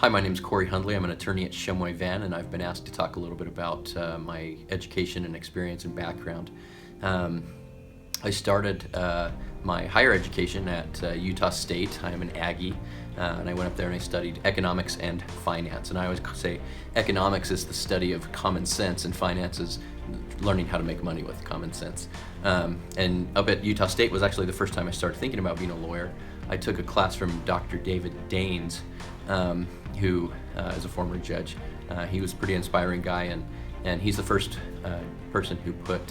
Hi, my name is Cory Hundley. I'm an attorney at Shumway Van, and I've been asked to talk a little bit about my education and experience and background. I started my higher education at Utah State. I am an Aggie, and I went up there and I studied economics and finance. And I always say economics is the study of common sense, and finance is learning how to make money with common sense. And up at Utah State was actually the first time I started thinking about being a lawyer. I took a class from Dr. David Daines, who is a former judge. He was a pretty inspiring guy, and he's the first person who put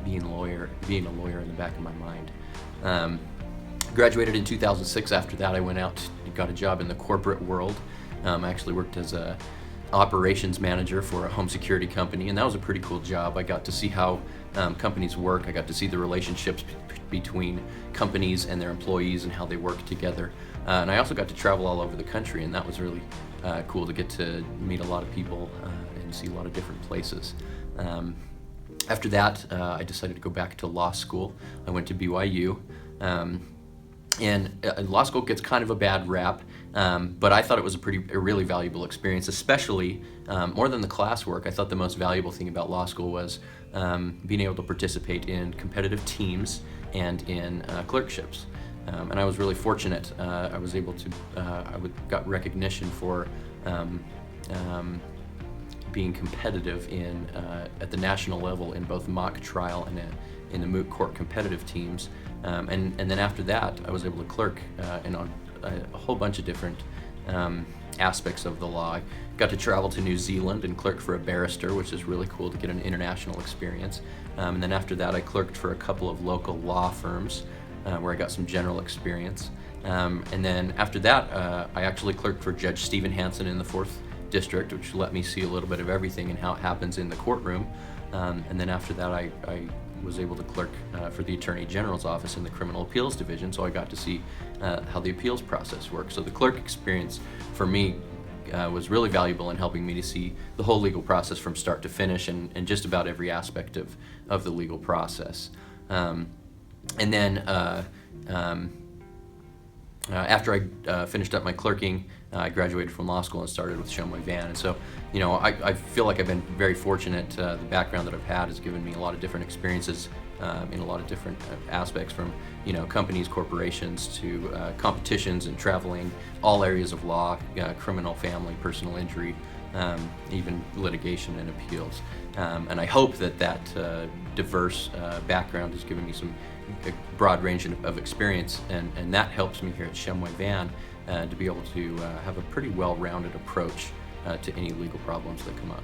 being a lawyer in the back of my mind. Graduated in 2006. After that, I went out and got a job in the corporate world. I actually worked as a operations manager for a home security company, and that was a pretty cool job. I got to see how companies work. I got to see the relationships between companies and their employees and how they work together. And I also got to travel all over the country, and that was really cool to get to meet a lot of people and see a lot of different places. After that, I decided to go back to law school. I went to BYU. And law school gets kind of a bad rap, but I thought it was a really valuable experience, especially more than the classwork. I thought the most valuable thing about law school was being able to participate in competitive teams and in clerkships. And I was really fortunate. I was able to, got recognition for being competitive at the national level in both mock trial and in the moot court competitive teams. And then after that, I was able to clerk in a whole bunch of different aspects of the law. I got to travel to New Zealand and clerk for a barrister, which is really cool to get an international experience. And then after that, I clerked for a couple of local law firms where I got some general experience. And then after that, I actually clerked for Judge Stephen Hansen in the 4th District, which let me see a little bit of everything and how it happens in the courtroom. And then after that, I was able to clerk for the Attorney General's office in the Criminal Appeals Division, so I got to see how the appeals process works. So the clerk experience for me was really valuable in helping me to see the whole legal process from start to finish and just about every aspect of the legal process. And then after I finished up my clerking, I graduated from law school and started with Shumway Van. And so, I feel like I've been very fortunate. The background that I've had has given me a lot of different experiences in a lot of different aspects, from companies, corporations, to competitions and traveling, all areas of law, criminal, family, personal injury, even litigation and appeals. And I hope that diverse background has given me a broad range of experience, and that helps me here at Shumway Van to be able to have a pretty well-rounded approach to any legal problems that come up.